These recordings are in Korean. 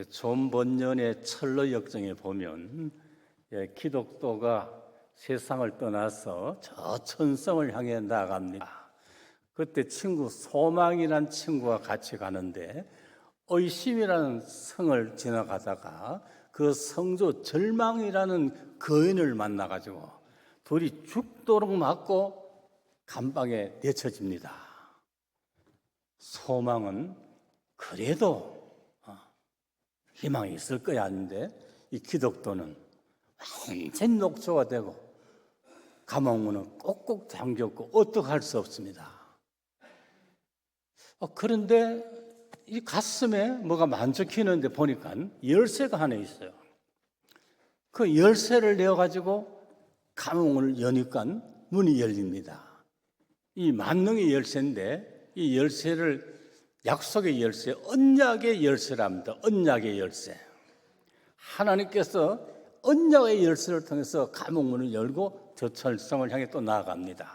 존 번연의 철로 역정에 보면 기독교가 세상을 떠나서 저 천성을 향해 나아갑니다. 그때 친구 소망이라는 친구와 같이 가는데 의심이라는 성을 지나가다가 그 성조 절망이라는 거인을 만나가지고 둘이 죽도록 맞고 감방에 내쳐집니다. 소망은 그래도 희망이 있을 거야 하는데 이 기독교는 완전 녹초가 되고 감옥문은 꼭꼭 잠겼고 어떡할 수 없습니다. 그런데 이 가슴에 뭐가 만족히는데 보니까 열쇠가 하나 있어요. 그 열쇠를 내어가지고 감옥문을 여니까 문이 열립니다. 이 만능의 열쇠인데 이 열쇠를 약속의 열쇠, 언약의 열쇠랍니다. 언약의 열쇠. 하나님께서 언약의 열쇠를 통해서 감옥문을 열고 저 철성을 향해 또 나아갑니다.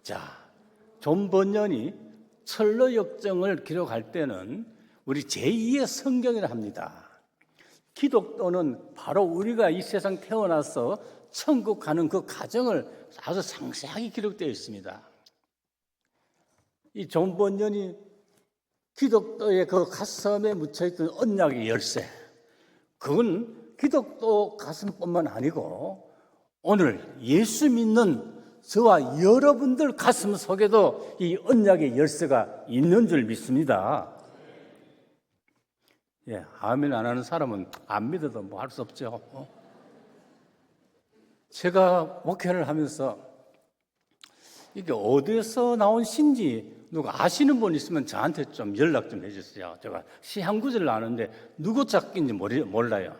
자, 존 번연이 철로 역정을 기록할 때는 우리 제2의 성경이라 합니다. 기독교는 바로 우리가 이 세상 태어나서 천국 가는 그 과정을 아주 상세하게 기록되어 있습니다. 이 존 번연이 기독교의 그 가슴에 묻혀있던 언약의 열쇠, 그건 기독교 가슴뿐만 아니고 오늘 예수 믿는 저와 여러분들 가슴 속에도 이 언약의 열쇠가 있는 줄 믿습니다. 아멘 안 하는 사람은 안 믿어도 뭐 할 수 없죠. 제가 목회를 하면서 이게 어디서 나온 신지 누가 아시는 분 있으면 저한테 좀 연락 좀 해주세요. 제가 시 한 구절을 아는데 누구 작인지 몰라요.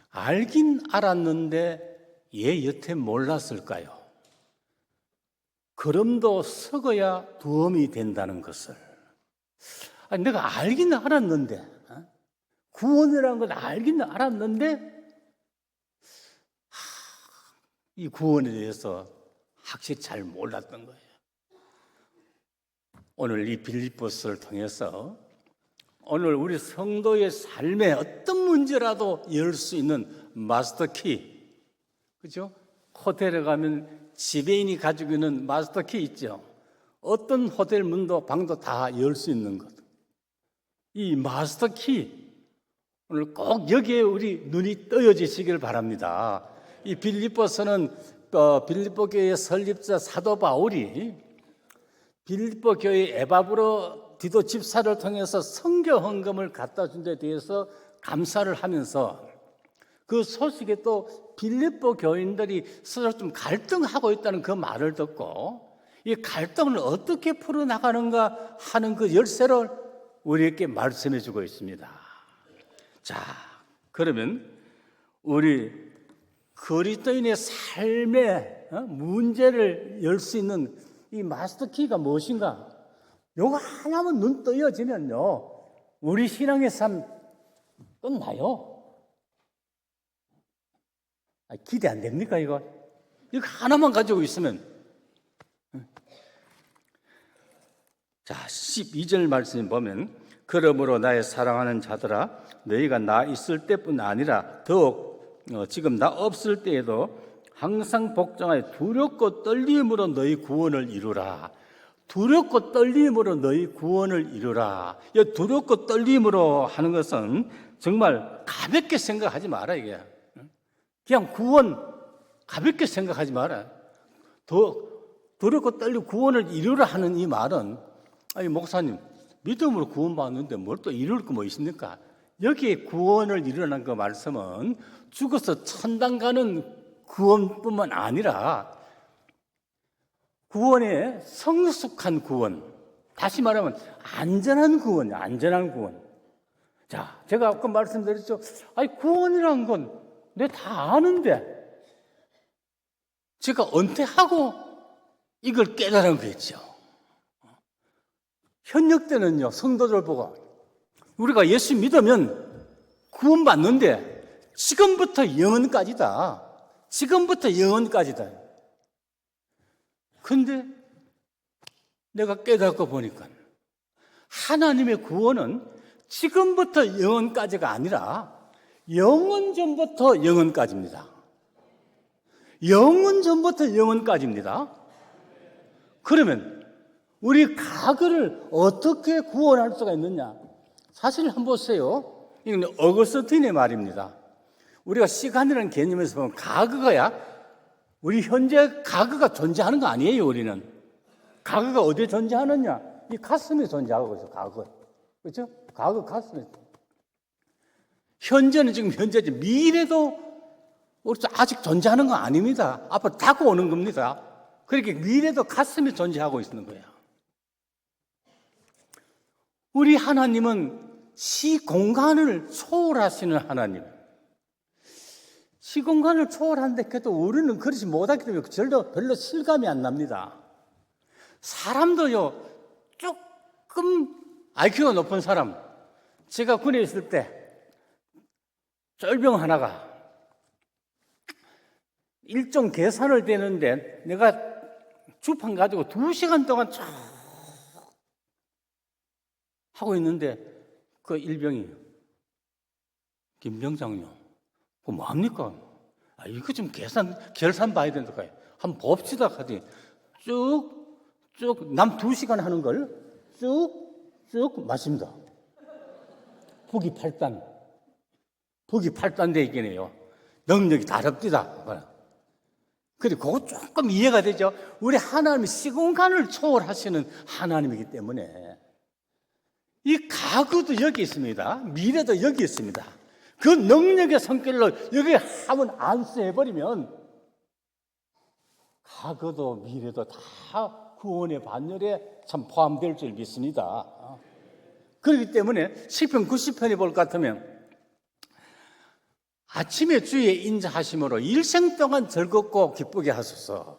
알긴 알았는데 얘 여태 몰랐을까요? 거름도 썩어야 두엄이 된다는 것을. 내가 알긴 알았는데, 구원이라는 걸 알긴 알았는데 이 구원에 대해서 확실히 잘 몰랐던 거예요. 오늘 이 빌립보서를 통해서 오늘 우리 성도의 삶에 어떤 문제라도 열 수 있는 마스터키, 그죠? 호텔에 가면 지배인이 가지고 있는 마스터키 있죠? 어떤 호텔 문도 방도 다 열 수 있는 것. 이 마스터키, 오늘 꼭 여기에 우리 눈이 떠여지시길 바랍니다. 이 빌립보서는 빌립보 교회의 설립자 사도 바울이 빌립보 교회 에바브로 디도 집사를 통해서 선교 헌금을 갖다 준 데 대해서 감사를 하면서 그 소식에 또 빌립보 교인들이 서로 좀 갈등하고 있다는 그 말을 듣고 이 갈등을 어떻게 풀어나가는가 하는 그 열쇠를 우리에게 말씀해 주고 있습니다. 자, 그러면 우리 그리스도인의 삶의 문제를 열 수 있는 이 마스터키가 무엇인가? 요거 하나만 눈 떠여지면요, 우리 신앙의 삶 끝나요. 기대 안 됩니까, 이거? 이거 하나만 가지고 있으면. 자, 12절 말씀 보면, 그러므로 나의 사랑하는 자들아, 너희가 나 있을 때뿐 아니라 더욱 지금 나 없을 때에도 항상 복종하여 두렵고 떨림으로 너희 구원을 이루라. 두렵고 떨림으로 너희 구원을 이루라. 이 두렵고 떨림으로 하는 것은 정말 가볍게 생각하지 마라, 이게. 그냥 구원 가볍게 생각하지 마라. 두렵고 떨리고 구원을 이루라 하는 이 말은, 아니 목사님 믿음으로 구원받는데 뭘 또 이룰 거 뭐 있습니까? 여기에 구원을 이루라는 그 말씀은 죽어서 천당 가는 구원뿐만 아니라 구원의 성숙한 구원, 다시 말하면 안전한 구원이에요. 안전한 구원. 자, 제가 아까 말씀드렸죠. 아니 구원이란 건 내가 다 아는데 제가 은퇴하고 이걸 깨달은 거겠죠. 현역 때는요, 성도들 보고 우리가 예수 믿으면 구원받는데 지금부터 영원까지다. 지금부터 영원까지다. 근데 내가 깨닫고 보니까 하나님의 구원은 지금부터 영원까지가 아니라 영원 전부터 영원까지입니다. 영원 전부터 영원까지입니다. 그러면 우리 과거를 어떻게 구원할 수가 있느냐? 사실 한번 보세요. 이건 어거스틴의 말입니다. 우리가 시간이라는 개념에서 보면 과거가야 우리 현재 과거가 존재하는 거 아니에요. 우리는 과거가 어디에 존재하느냐? 이 가슴에 존재하고 있어. 과거, 그렇죠? 과거 가슴에. 현재는 지금 현재지 미래도 우리 아직 존재하는 거 아닙니다. 앞으로 다가오는 겁니다. 그렇게 미래도 가슴에 존재하고 있는 거예요. 우리 하나님은 시공간을 초월하시는 하나님. 시공간을 초월하는데 그래도 우리는 그렇지 못하기 때문에 별로 실감이 안 납니다. 사람도요, 조금 IQ가 높은 사람, 제가 군에 있을 때 쫄병 하나가 일종 계산을 되는데 내가 주판 가지고 2시간 동안 쭉 하고 있는데 그 일병이 김병장요, 그거 뭐합니까? 이거 좀 결산 봐야 된다. 한번 봅시다. 하더니 쭉 남 2시간 하는 걸 쭉 마십니다. 북이 8단 되겠네요. 능력이 다릅니다. 그리고 그거 조금 이해가 되죠. 우리 하나님이 시공간을 초월하시는 하나님이기 때문에 이 과거도 여기 있습니다. 미래도 여기 있습니다. 그 능력의 성격을 여기에 한번 안수해버리면 과거도 미래도 다 구원의 반열에 참 포함될 줄 믿습니다. 그렇기 때문에 시편 90편에 볼 것 같으면 아침에 주의 인자하심으로 일생 동안 즐겁고 기쁘게 하소서.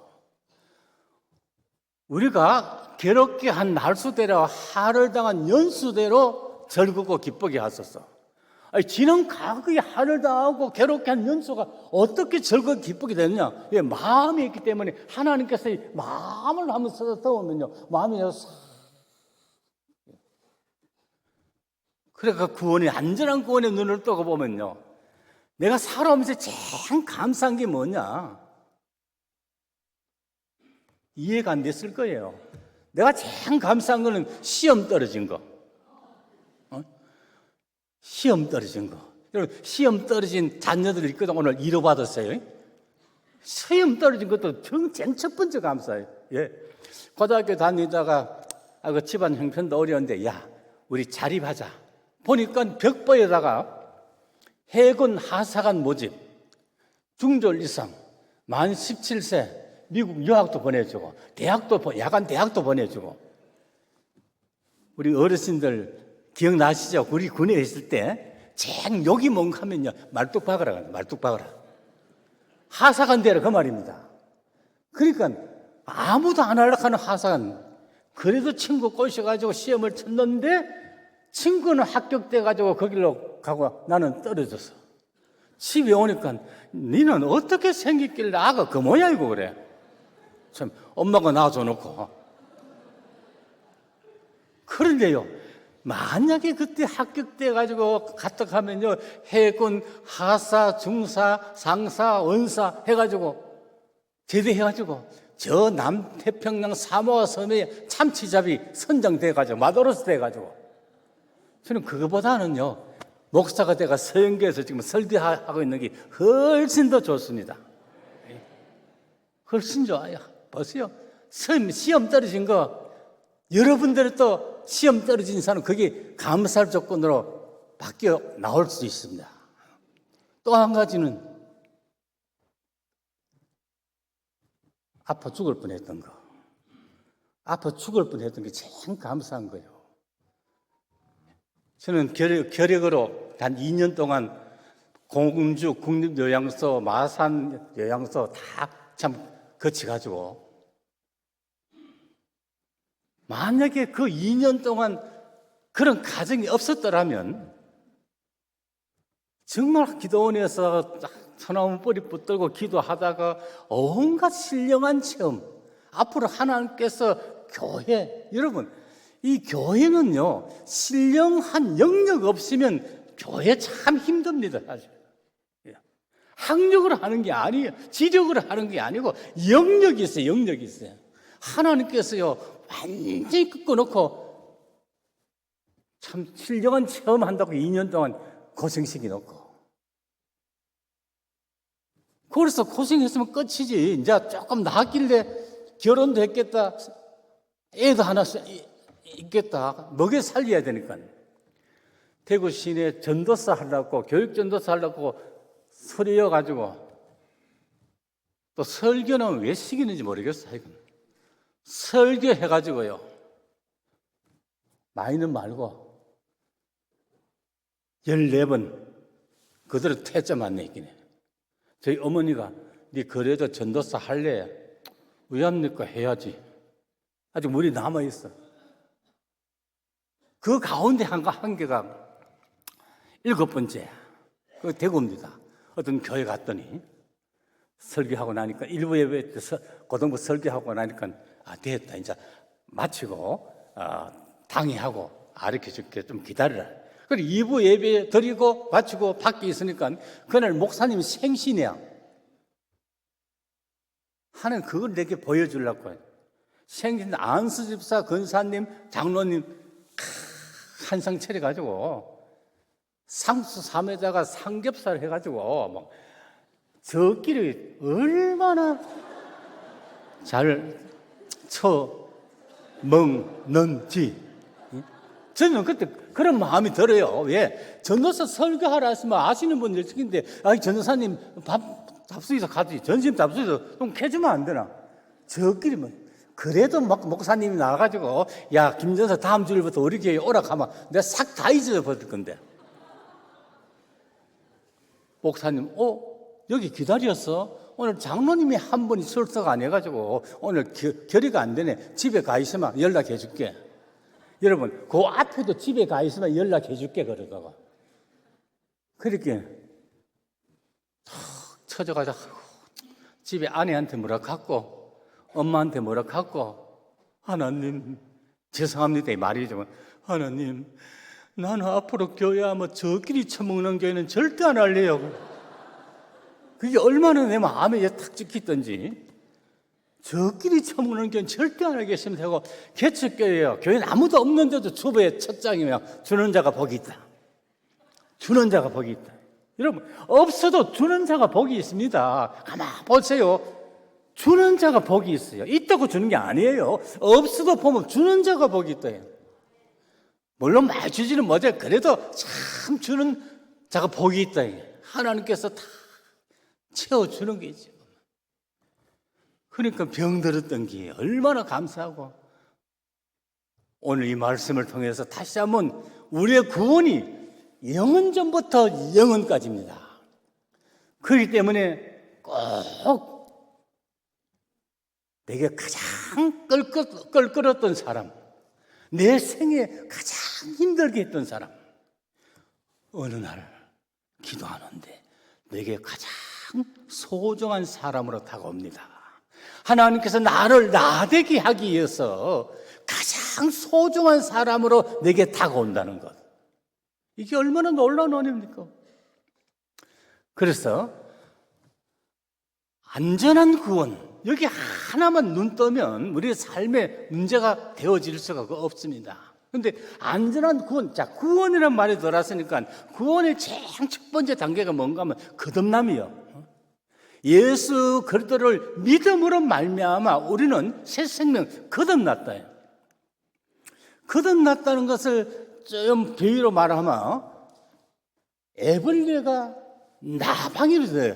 우리가 괴롭게 한 날수대로 하를 당한 연수대로 즐겁고 기쁘게 하소서. 지난 과거에 하를 당하고 괴롭게 한 연수가 어떻게 즐겁고 기쁘게 됐냐? 예, 마음이 있기 때문에 하나님께서 마음을 한번 써보면요, 마음이 그러니까 구원의 안전한 구원의 눈을 뜨고 보면요, 내가 살아오면서 제일 감사한 게 뭐냐? 이해가 안 됐을 거예요. 내가 제일 감사한 거는 시험 떨어진 거. 시험 떨어진 거. 여러분, 시험 떨어진 자녀들이 있거든. 오늘 위로 받았어요. 시험 떨어진 것도 제일 첫 번째 감사해요. 예. 고등학교 다니다가 그 집안 형편도 어려운데, 야, 우리 자립하자. 보니까 벽보에다가 해군 하사관 모집, 중졸 이상, 만 17세, 미국 유학도 보내주고, 야간 대학도 보내주고. 우리 어르신들 기억나시죠? 우리 군에 있을 때, 쟁 욕이 뭔가 하면요, 말뚝 박으라. 하사관 되라, 그 말입니다. 그러니까, 아무도 안 하려고 하는 하사관, 그래도 친구 꼬셔가지고 시험을 쳤는데, 친구는 합격돼가지고 거기로 가고 나는 떨어졌어. 집에 오니까 너는 어떻게 생겼길래 아가 그 모양이고 그래. 참 엄마가 낳아줘놓고. 그런데요, 만약에 그때 합격돼가지고 갔다 가면요, 해군, 하사, 중사, 상사, 원사 해가지고 제대해가지고 저 남태평양 사모아 섬에 참치잡이 선정돼가지고 마도로스 돼가지고, 저는 그거보다는요, 목사가 돼가 서영교에서 지금 설교하고 있는 게 훨씬 더 좋습니다. 훨씬 좋아요. 보세요. 시험 떨어진 거, 여러분들이 또 시험 떨어진 사람, 그게 감사할 조건으로 바뀌어 나올 수 있습니다. 또 한 가지는 아파 죽을 뻔했던 거. 아파 죽을 뻔했던 게 참 감사한 거예요. 저는 결핵으로 단 2년 동안 공주 국립요양소, 마산 요양소 다 참 거쳐가지고, 만약에 그 2년 동안 그런 가정이 없었더라면 정말 기도원에서 소나무 뿌리 붙들고 기도하다가 온갖 신령한 체험, 앞으로 하나님께서 교회, 여러분 이 교회는요, 신령한 영역 없으면 교회 참 힘듭니다, 사실. 학력으로 하는 게 아니에요. 지력으로 하는 게 아니고 영역이 있어요, 영역이 있어요. 하나님께서요, 완전히 꺾어놓고 참 신령한 체험한다고 2년 동안 고생시키 놓고. 그래서 고생했으면 끝이지. 이제 조금 나았길래 결혼도 했겠다. 애도 하나 있겠다. 먹여 살려야 되니까. 대구 시내 전도사 하려고, 교육 전도사 하려고 서류여가지고, 또 설교는 왜 시키는지 모르겠어요. 이건. 설교해가지고요. 많이는 말고, 14번 그대로 퇴짜 맞네, 있긴 해. 저희 어머니가, 네 그래도 전도사 할래? 왜 합니까? 해야지. 아직 물이 남아있어. 그 가운데 한 개가 7번째. 그 대구입니다. 어떤 교회 갔더니 설교하고 나니까 일부 예배 때 고등부 설교하고 나니까 됐다. 이제 마치고 당회하고 가르쳐줄게. 좀 기다려라. 그리고 2부 예배 드리고 마치고 밖에 있으니까 그날 목사님이 생신이야. 하는 그걸 내게 보여주려고. 생신 안수 집사, 권사님, 장로님 한상 차려가지고 상수 3회자가 삼겹살 해가지고 막 저끼리 얼마나 잘 처먹는지. 저는 그때 그런 마음이 들어요. 왜? 전도사 설교하라 했으면 아시는 분들 특인데, 전도사님 답수에서 가지. 전심 답수에서 좀 캐주면 안 되나? 저끼리 뭐. 그래도 막 목사님이 나와가지고, 야, 김전사 다음 주일부터 우리 교회에 오라 하면 내가 싹 다 잊어버릴 건데. 목사님, 여기 기다렸어? 오늘 장로님이 한 분이 출석 안 해가지고 오늘 결의가 안 되네. 집에 가 있으면 연락해 줄게. 여러분, 그 앞에도 집에 가 있으면 연락해 줄게. 그러다가. 그렇게 탁 쳐져가지고 집에 아내한테 뭐라 갖고 엄마한테 뭐라 갖고 하나님, 죄송합니다. 이 말이지만 하나님, 나는 앞으로 교회 하면 저끼리 처먹는 교회는 절대 안 할래요. 그게 얼마나 내 마음에 탁 찍히던지. 저끼리 처먹는 교회는 절대 안 하겠습니다 하고 개척교회예요. 교회는 아무도 없는데도 주보에 첫 장이면 주는 자가 복이 있다. 주는 자가 복이 있다. 여러분, 없어도 주는 자가 복이 있습니다. 가만 보세요. 주는 자가 복이 있어요. 있다고 주는 게 아니에요. 없어도 보면 주는 자가 복이 있다. 물론 많이 주지는 못해. 그래도 참 주는 자가 복이 있다. 하나님께서 다 채워주는 게 있죠. 그러니까 병들었던 게 얼마나 감사하고, 오늘 이 말씀을 통해서 다시 한번 우리의 구원이 영원전부터 영원까지입니다. 그렇기 때문에 꼭 내게 가장 끌끌었던 사람, 내 생에 가장 힘들게 했던 사람, 어느 날 기도하는데 내게 가장 소중한 사람으로 다가옵니다. 하나님께서 나를 나되게 하기 위해서 가장 소중한 사람으로 내게 다가온다는 것. 이게 얼마나 놀라운 은혜입니까? 그래서 안전한 구원, 여기 하나만 눈 뜨면 우리의 삶에 문제가 되어질 수가 없습니다. 그런데 안전한 구원, 자, 구원이란 말이 들어왔으니까 구원의 제일 첫 번째 단계가 뭔가 하면 거듭남이요. 예수 그리스도를 믿음으로 말미암아 우리는 새 생명 거듭났다. 거듭났다는 것을 좀 비유로 말하면 애벌레가 나방이 돼요.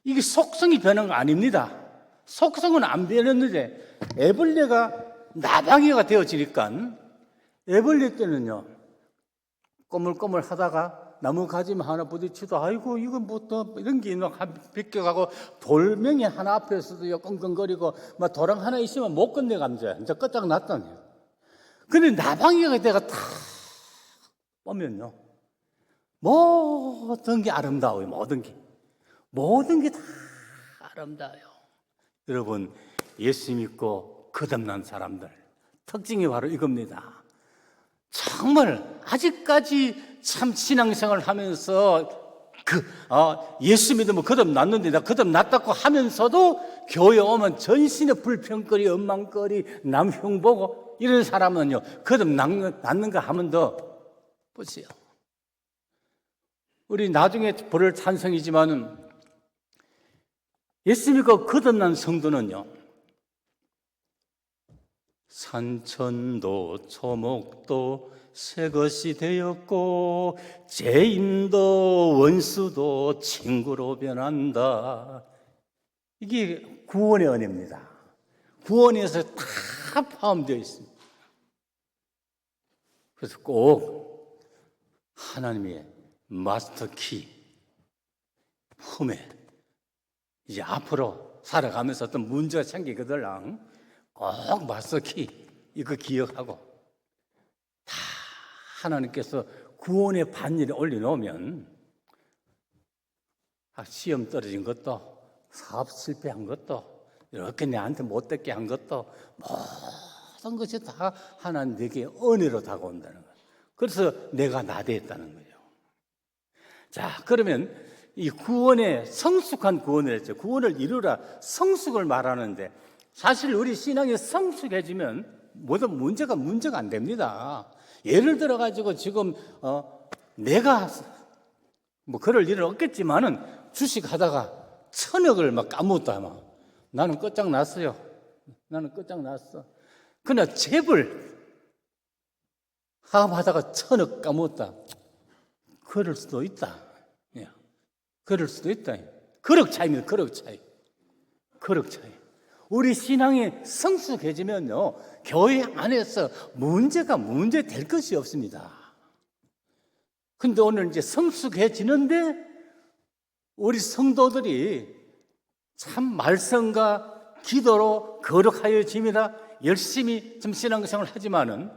이게 속성이 변한 거 아닙니다. 속성은 안 변했는데 애벌레가 나방이가 되어지니까, 애벌레 때는요 꼬물꼬물 하다가 나무 가지면 하나 부딪히도 아이고 이건 뭐 또 이런 게 있나 비껴가고, 돌멩이 하나 앞에서도 끙끙거리고 막 도랑 하나 있으면 못 건네감자 이제 끝장났다니. 근데 나방이가 내가 탁 보면요 모든 게 아름다워요. 모든 게 다 아름다워요. 여러분, 예수 믿고 거듭난 사람들 특징이 바로 이겁니다. 정말 아직까지 참 신앙생활을 하면서 예수 믿으면 거듭났는데 나 거듭났다고 하면서도 교회 오면 전신에 불평거리, 엉망거리, 남 흉보고 이런 사람은요, 거듭났는가 하면 더 보세요. 우리 나중에 보를 찬성이지만은 예수 믿고 거듭난 성도는요, 산천도 초목도 새 것이 되었고 죄인도 원수도 친구로 변한다. 이게 구원의 은혜입니다. 구원에서 다 포함되어 있습니다. 그래서 꼭 하나님의 마스터키 품에 이제 앞으로 살아가면서 어떤 문제가 생기거든 꼭 마스터키 이거 기억하고 다 하나님께서 구원의 반열에 올려놓으면 시험 떨어진 것도 사업 실패한 것도 이렇게 내한테 못되게 한 것도 모든 것이 다 하나님 내게 은혜로 다가온다는 거예요. 그래서 내가 나대했다는 거예요. 자, 그러면 이 구원의 성숙한 구원을 했죠. 구원을 이루라 성숙을 말하는데 사실 우리 신앙이 성숙해지면 모든 문제가 안 됩니다. 예를 들어 가지고 지금 내가 뭐 그럴 일은 없겠지만은 주식하다가 1,000억을 막 까먹었다 막 나는 끝장났어요. 나는 끝장났어. 그러나 재벌 하다가 1,000억 까먹었다. 그럴 수도 있다. 예. 그럴 수도 있다. 그럭 차이입니다. 그럭 차이. 그럭 차이. 우리 신앙이 성숙해지면요, 교회 안에서 문제 될 것이 없습니다. 근데 오늘 이제 성숙해지는데 우리 성도들이 참 말씀과 기도로 거룩하여짐이라 열심히 좀 신앙생활을 하지만은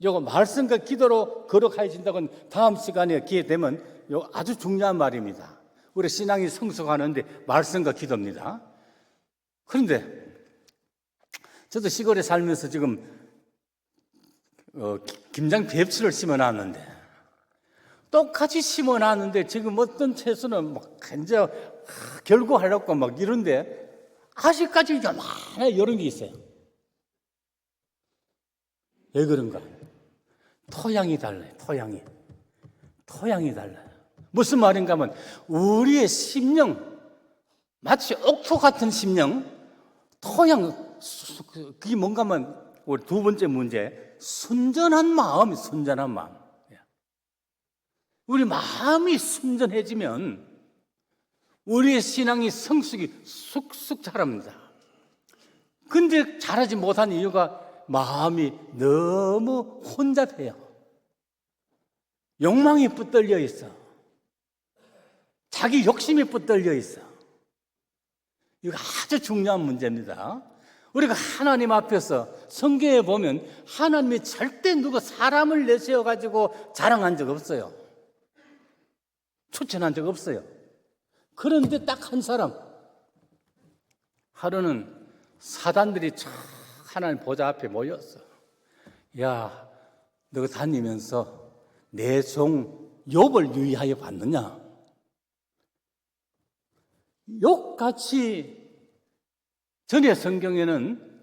요거 말씀과 기도로 거룩하여진다고는 다음 시간에 기회 되면 요 아주 중요한 말입니다. 우리 신앙이 성숙하는데 말씀과 기도입니다. 그런데 저도 시골에 살면서 지금 김장 배추를 심어놨는데 똑같이 심어놨는데 지금 어떤 채소는 막 이제 결구하려고 막 이런데 아직까지 요만한 이런 게 있어요. 왜 그런가? 토양이 달라요. 토양이 달라요. 무슨 말인가 하면 우리의 심령 마치 옥토 같은 심령, 토양 그게 뭔가 하면 우리 두 번째 문제 순전한 마음. 우리 마음이 순전해지면 우리의 신앙이 성숙이 쑥쑥 자랍니다. 근데 자라지 못한 이유가 마음이 너무 혼잡해요. 욕망이 붙들려 있어. 자기 욕심이 붙들려 있어. 이거 아주 중요한 문제입니다. 우리가 하나님 앞에서 성경에 보면 하나님이 절대 누구 사람을 내세워가지고 자랑한 적 없어요. 추천한 적 없어요. 그런데 딱 한 사람, 하루는 사단들이 참 하나님 보좌 앞에 모였어. 야, 너 다니면서 내 종 욥을 유의하여 봤느냐? 욥같이 전에 성경에는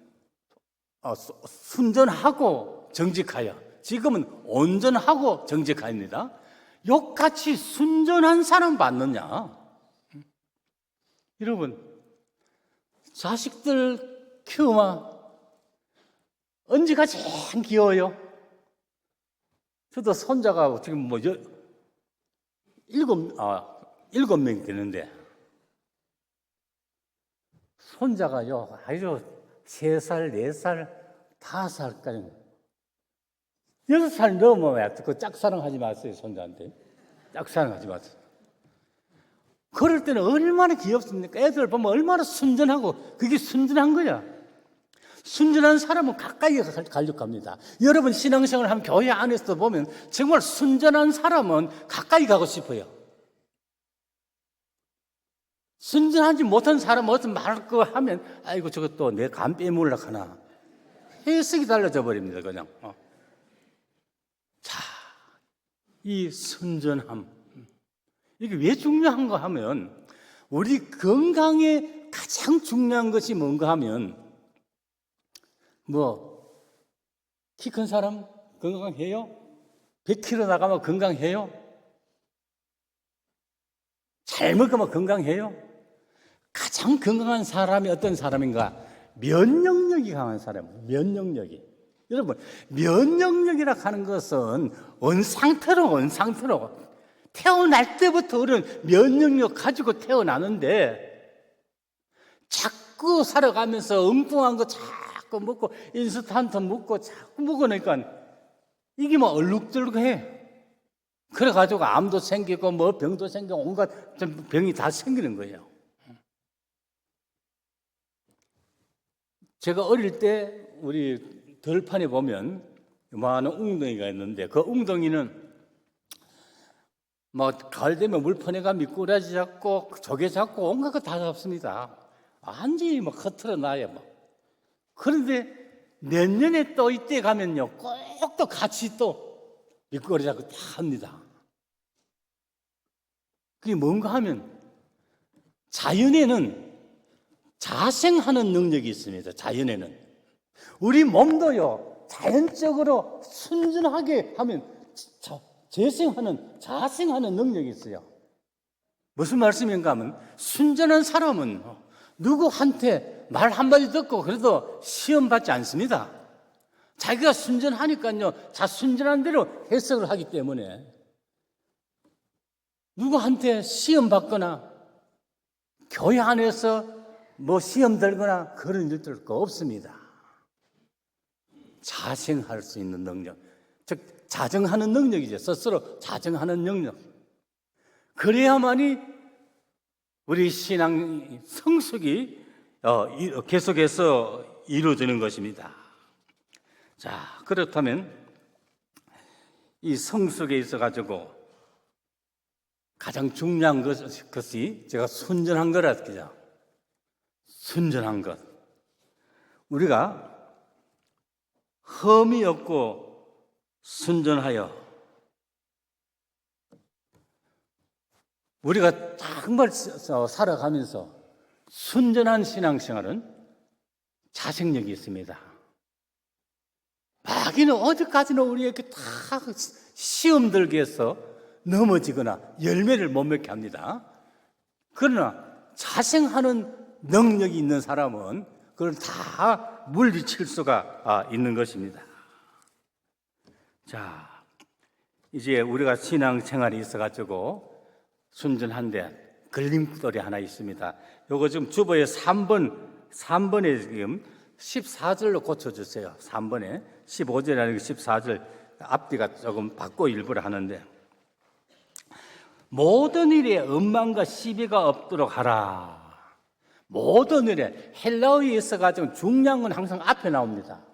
순전하고 정직하여, 지금은 온전하고 정직하입니다. 욥같이 순전한 사람 봤느냐? 여러분, 자식들 키우마 언제가 제일 귀여워요? 저도 손자가 지금 뭐 일곱 명이 되는데 손자가요 아주 3살, 4살, 5살까지 6살 넘어야 그 짝사랑하지 마세요. 손자한테 짝사랑하지 마세요. 그럴 때는 얼마나 귀엽습니까? 애들 보면 얼마나 순전하고 그게 순전한 거야. 순전한 사람은 가까이 가려고 합니다. 여러분 신앙생활 하면 교회 안에서 보면 정말 순전한 사람은 가까이 가고 싶어요. 순전하지 못한 사람은 어떤 말을 하면 아이고 저것도 내 간 빼물라 하나 해석이 달라져 버립니다. 그냥. 자, 이 선전함, 이게 왜 중요한가 하면, 우리 건강에 가장 중요한 것이 뭔가 하면, 키 큰 사람 건강해요? 100kg 나가면 건강해요? 잘 먹으면 건강해요? 가장 건강한 사람이 어떤 사람인가? 면역력이 강한 사람, 면역력이. 여러분, 면역력이라 하는 것은 원상태로 태어날 때부터 우리는 면역력 가지고 태어나는데, 자꾸 살아가면서 엉뚱한 거 자꾸 먹고 인스턴트 먹고 자꾸 먹으니까 이게 뭐 얼룩덜룩해. 그래가지고 암도 생기고 뭐 병도 생기고 온갖 병이 다 생기는 거예요. 제가 어릴 때 우리 들판에 보면 요만한 웅덩이가 있는데, 그 웅덩이는 가을 되면 물퍼내가 미꾸라지 잡고 조개 잡고 온갖 거 다 잡습니다. 완전히 겉으로 나요. 그런데 내년에 또 이때 가면요, 꼭 또 같이 또 미꾸라지 잡고 다 합니다. 그게 뭔가 하면, 자연에는 자생하는 능력이 있습니다. 자연에는. 우리 몸도요, 자연적으로 순전하게 하면 자생하는 능력이 있어요. 무슨 말씀인가 하면, 순전한 사람은 누구한테 말 한마디 듣고 그래도 시험 받지 않습니다. 자기가 순전하니까요, 순전한 대로 해석을 하기 때문에 누구한테 시험 받거나 교회 안에서 시험 들거나 그런 일들 없습니다. 자생할 수 있는 능력, 즉 자정하는 능력이죠. 스스로 자정하는 능력. 그래야만이 우리 신앙 성숙이 계속해서 이루어지는 것입니다. 자, 그렇다면 이 성숙에 있어가지고 가장 중요한 것이 제가 순전한 거라 그죠? 순전한 것. 우리가 흠이 없고 순전하여, 우리가 정말 살아가면서 순전한 신앙생활은 자생력이 있습니다. 마귀는 어디까지나 우리에게 다 시험 들게 해서 넘어지거나 열매를 못 맺게 합니다. 그러나 자생하는 능력이 있는 사람은 그걸 다 물리칠 수가 있는 것입니다. 자, 이제 우리가 신앙생활이 있어가지고 순전한데 걸림돌이 하나 있습니다. 요거 지금 주보에 3번에 지금 14절로 고쳐주세요. 3번에 15절이 아니고 14절 앞뒤가 조금 바꿔 일부러 하는데, 모든 일에 엄망과 시비가 없도록 하라. 모든 일에, 헬라어에 있어가지고 중요한 건 항상 앞에 나옵니다.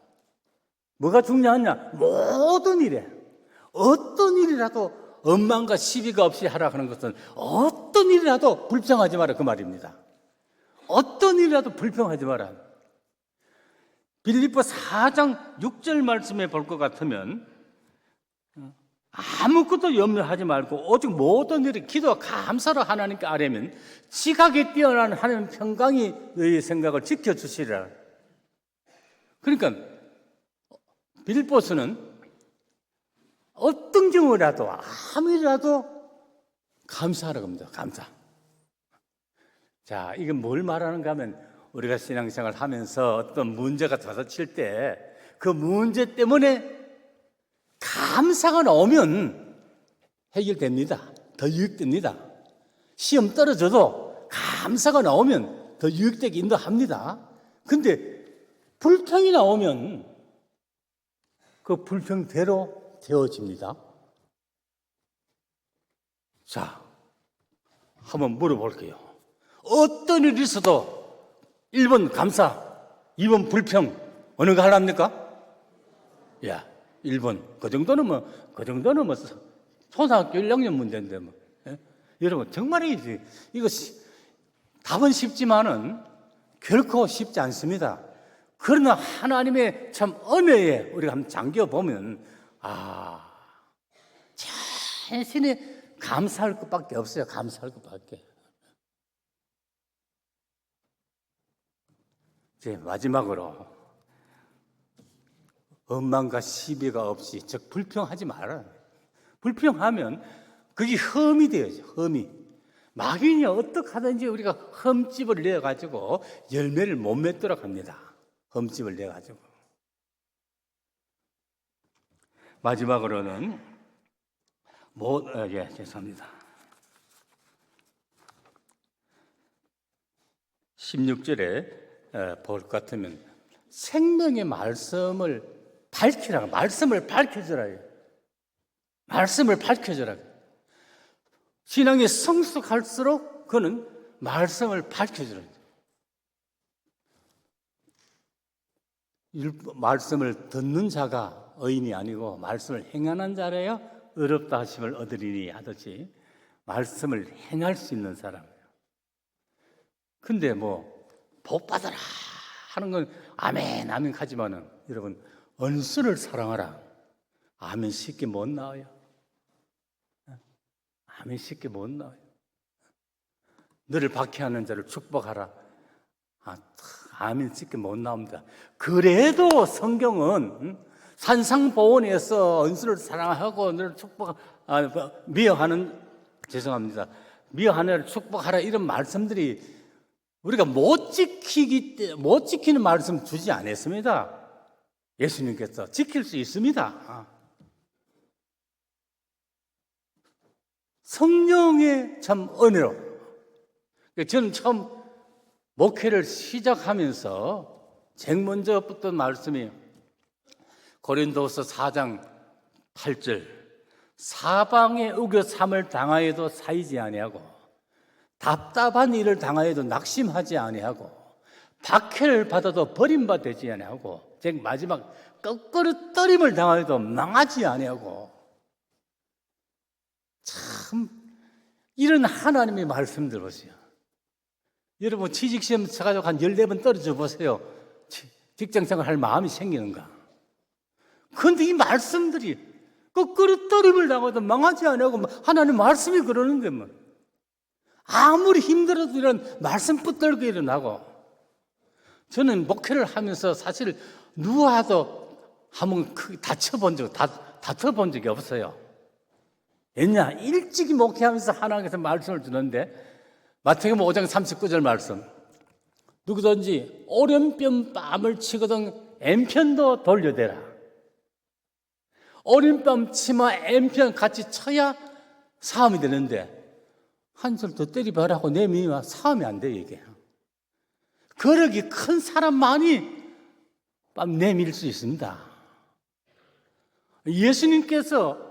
뭐가 중요하냐? 모든 일에, 어떤 일이라도 엄망과 시비가 없이 하라 하는 것은 어떤 일이라도 불평하지 마라 그 말입니다. 어떤 일이라도 불평하지 마라. 빌립보 4장 6절 말씀에 볼 것 같으면, 아무것도 염려하지 말고 오직 모든 일이 기도와 감사로 하나님께 아뢰면 지각에 뛰어난 하나님 평강이 너희의 생각을 지켜주시리라. 그러니까 빌립보서는 어떤 경우라도 아무 일이라도 감사하라고 합니다. 감사. 자, 이게 뭘 말하는가 하면, 우리가 신앙생활 하면서 어떤 문제가 닥칠 때 그 문제 때문에 감사가 나오면 해결됩니다. 더 유익됩니다. 시험 떨어져도 감사가 나오면 더 유익되게 인도합니다. 근데 불평이 나오면 그 불평대로 되어집니다. 자, 한번 물어볼게요. 어떤 일이 있어도 1번 감사, 2번 불평, 어느 거 하랍니까? 야, 1번. 그 정도는 초등학교 1학년 문제인데 예? 여러분, 정말이지. 이거 답은 쉽지만은 결코 쉽지 않습니다. 그러나 하나님의 참 은혜에 우리가 한번 잠겨보면 자신이 감사할 것밖에 없어요. 감사할 것밖에. 이제 마지막으로 원망과 시비가 없이, 즉 불평하지 말아요. 불평하면 그게 험이 되어져. 험이. 마귀는 어떻게 하든지 우리가 험집을 내가지고 열매를 못 맺도록 합니다. 험집을 내가지고. 마지막으로는 죄송합니다. 16절에 볼 것 같으면 생명의 말씀을 밝히라. 말씀을 밝혀주라. 말씀을 밝혀주라. 신앙이 성숙할수록 그는 말씀을 밝혀주라. 말씀을 듣는 자가 의인이 아니고 말씀을 행하는 자라야 의롭다 하심을 얻으리니 하듯이 말씀을 행할 수 있는 사람이에요. 근데 복 받아라 하는 건 아멘 아멘 하지만은 여러분, 원수를 사랑하라, 아멘 쉽게 못 나와요. 아멘 쉽게 못 나와요. 너를 박해하는 자를 축복하라, 아멘 쉽게 못 나옵니다. 그래도 성경은 산상보온에서 원수를 사랑하고 너를 미워하는 미워하는 축복하라, 이런 말씀들이 우리가 못 지키는 말씀 주지 않았습니다. 예수님께서 지킬 수 있습니다. 성령의 참 은혜로. 저는 처음 목회를 시작하면서 제일 먼저 붙던 말씀이 고린도서 4장 8절, 사방에 우겨삼을 당하여도 사이지 아니하고 답답한 일을 당하여도 낙심하지 아니하고 박해를 받아도 버림받지 아니하고 즉 마지막 거꾸로 떨림을 당하여도 망하지 아니하고, 참 이런 하나님의 말씀들 보세요. 여러분 취직시험 쳐가지고 한 14번 떨어져 보세요. 직장생활 할 마음이 생기는가? 그런데 이 말씀들이 거꾸로 떨림을 당하도 망하지 않냐고 하나님 말씀이 그러는데 아무리 힘들어도 이런 말씀 붙들고 일어나고. 저는 목회를 하면서 사실 누구와도 한번 크게 다퉈본 적이 없어요. 왜냐? 일찍이 목회하면서 하나님께서 말씀을 주는데 마태복음 5장 39절 말씀, 누구든지 오른편 뺨을 치거든 왼편도 돌려대라. 오른뺨 치마 왼편 같이 쳐야 사함이 되는데 한 술 더 때리봐라고 내미면 사함이 안 돼요. 이게 거력이 큰 사람만이 뺨 내밀 수 있습니다. 예수님께서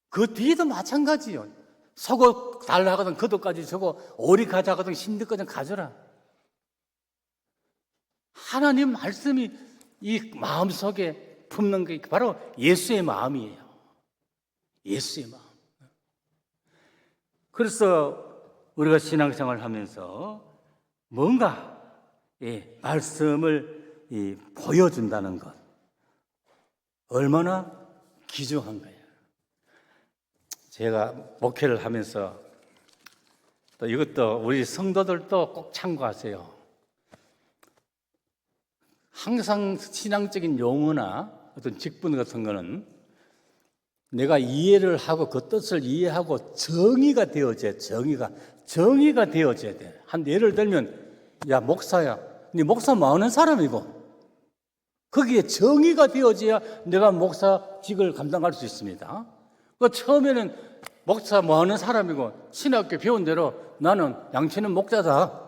그 뒤에도 마찬가지요. 속옷 달라 하거든 겉옷까지 저거, 오리 가자 하거든 신득까지 가져라. 하나님 말씀이 이 마음속에 품는 게 바로 예수의 마음이에요. 예수의 마음. 그래서 우리가 신앙생활을 하면서 뭔가 말씀을 보여준다는 것, 얼마나 귀중한 거예요. 제가 목회를 하면서 또 이것도 우리 성도들도 꼭 참고하세요. 항상 신앙적인 용어나 어떤 직분 같은 거는 내가 이해를 하고 그 뜻을 이해하고 정의가 되어져야 돼. 한 예를 들면, 야 목사야, 네 목사 뭐 하는 사람이고, 거기에 정의가 되어져야 내가 목사직을 감당할 수 있습니다. 그 처음에는 목사 뭐 하는 사람이고 신학교 배운 대로 나는 양치는 목자다.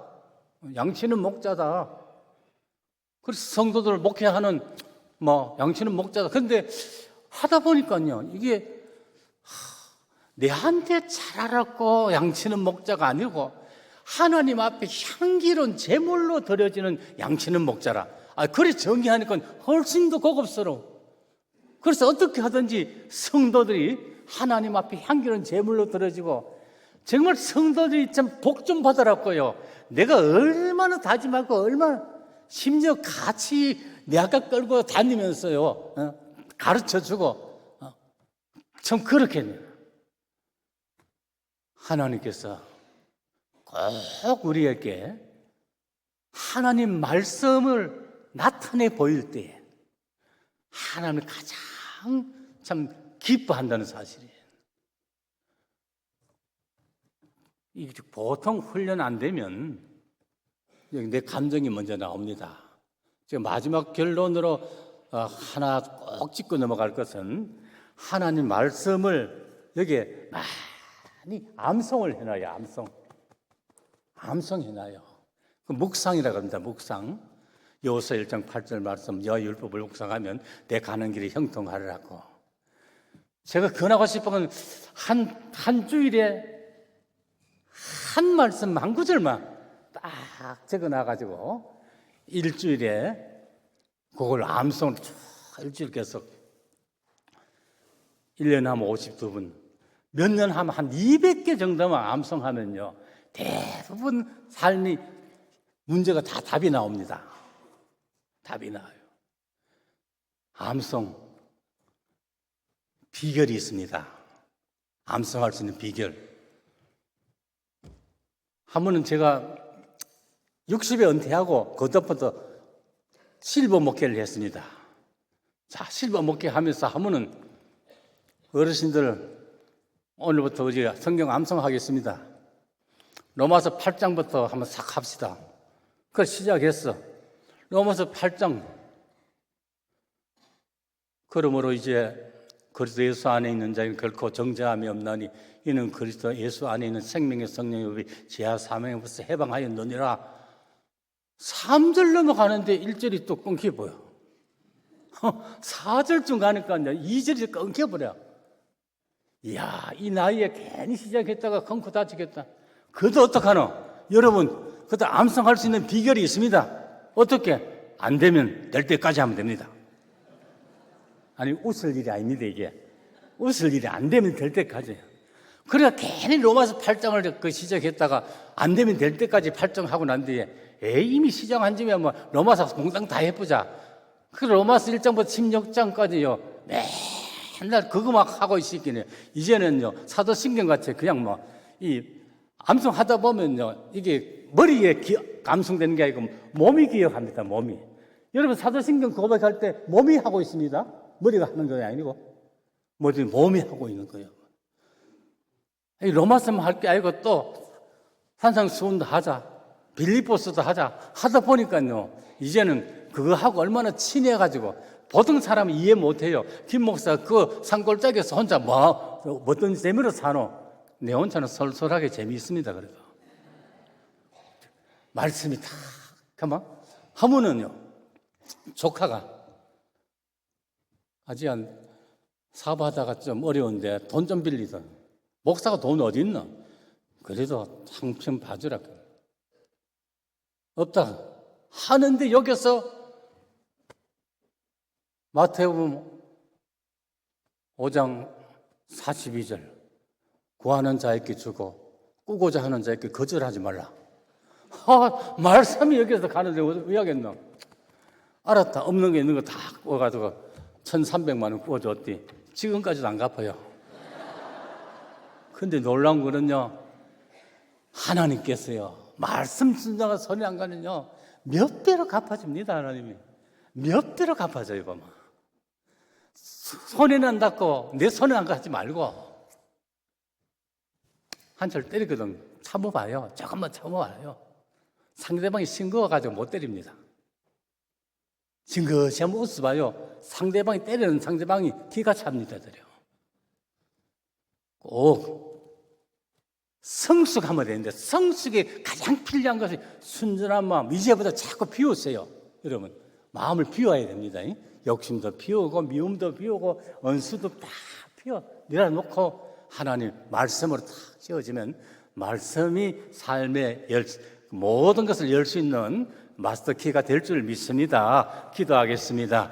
그래서 성도들 목회하는 양치는 목자다. 그런데 하다 보니까요, 이게 내한테 잘 알았고 양치는 목자가 아니고 하나님 앞에 향기로운 제물로 드려지는 양치는 목자라. 그래 정의하니까 훨씬 더 고급스러워. 그래서 어떻게 하든지 성도들이 하나님 앞에 향기로운 제물로 드려지고, 정말 성도들이 참 복 좀 받으라고요. 내가 얼마나 다짐하고 얼마나 심지어 같이 내 아까 끌고 다니면서요, 가르쳐주고, 참 그렇겠네요. 하나님께서 꼭 우리에게 하나님 말씀을 나타내 보일 때에 하나님을 가장 참 기뻐한다는 사실이에요. 이게 보통 훈련 안 되면 내 감정이 먼저 나옵니다. 지금 마지막 결론으로 하나 꼭 짚고 넘어갈 것은 하나님 말씀을 여기에 많이 암송을 해놔요. 암송해놔요. 그 묵상이라고 합니다. 묵상. 여호수아 1장 8절 말씀, 여호와의 율법을 묵상하면 내 가는 길이 형통하리라고. 제가 권하고 싶은 건 한 주일에 한 말씀 한 구절만 딱 적어놔가지고 일주일에 그걸 암송을 쭉 일주일 계속 1년 하면 52분, 몇 년 하면 한 200개 정도만 암송하면요 대부분 삶이 문제가 다 답이 나옵니다. 답이 나와요. 암송 비결이 있습니다. 암송할 수 있는 비결. 한 번은 제가 60에 은퇴하고 그때부터 실버 목회를 했습니다. 자, 실버 목회 하면서 한 번은 어르신들 오늘부터 우리가 성경 암송하겠습니다. 로마서 8장부터 한번 싹 합시다. 그걸 시작했어. 로마서 8장. 그러므로 이제 그리스도 예수 안에 있는 자는 결코 정죄함이 없나니 이는 그리스도 예수 안에 있는 생명의 성령의 법이 지하 사명에서 해방하였느니라. 3절 넘어가는데 1절이 또 끊겨버려. 4절쯤 가니까 2절이 끊겨버려. 이야, 이 나이에 괜히 시작했다가 끊고 다치겠다. 그것도 어떡하노? 여러분, 그것도 암송할 수 있는 비결이 있습니다. 어떻게? 안 되면 될 때까지 하면 됩니다. 아니, 웃을 일이 아닙니다, 이게. 웃을 일이 안 되면 될 때까지예요. 그러니까 괜히 로마서 8장을 시작했다가 안 되면 될 때까지 8장 하고 난 뒤에 이미 시작한 지면 뭐 로마서 공당 다 해보자. 그 로마서 1장부터 16장까지요. 맨날 그거 막 하고 있었긴 해요. 이제는요, 사도신경 같이 그냥 이 암송하다 보면요, 이게 머리에 감송되는 게 아니고 몸이 기억합니다, 몸이. 여러분, 사도신경 고백할 때 몸이 하고 있습니다. 머리가 하는 건 아니고, 몸이 하고 있는 거예요. 로마서만 할 게 아니고 또 산상수훈도 하자, 빌립보서도 하다 보니까요, 이제는 그거 하고 얼마나 친해가지고 보통 사람은 이해 못해요. 김 목사 그 산골짜기에서 혼자 어떤 재미로 사노? 내 혼자는 솔솔하게 재미있습니다. 그래도 말씀이 다 가만 하면은요, 조카가 아직 사업하다가 좀 어려운데 돈 좀 빌리던. 목사가 돈 어디 있나? 그래도 한편 봐주라. 없다 하는데 여기서 마태복음 5장 42절 구하는 자에게 주고 꾸고자 하는 자에게 거절하지 말라. 말씀이 여기서 가는데 왜 하겠노? 알았다. 없는 게 있는 거 다 구워가지고 1,300만 원 구워줬디. 지금까지도 안 갚아요. 근데 놀라운 거는요, 하나님께서요, 말씀 순자가 손이 안 가면요, 몇 배로 갚아줍니다. 하나님이 몇 배로 갚아줘요. 보면 손에는 안 닿고 내 손에 안 가지 말고 한철 때리거든. 참아봐요. 조금만 참아봐요. 상대방이 싱거워가지고 못 때립니다. 징긋이 한번 웃어봐요. 상대방이 때리는 상대방이 기가 찹니다. 꼭 성숙하면 되는데, 성숙에 가장 필요한 것이 순전한 마음. 이제부터 자꾸 비우세요. 여러분, 마음을 비워야 됩니다. 욕심도 비우고 미움도 비우고 언수도 다 내려놓고 하나님 말씀으로 딱 지어지면 말씀이 삶의 모든 것을 열 수 있는 마스터키가 될 줄 믿습니다. 기도하겠습니다.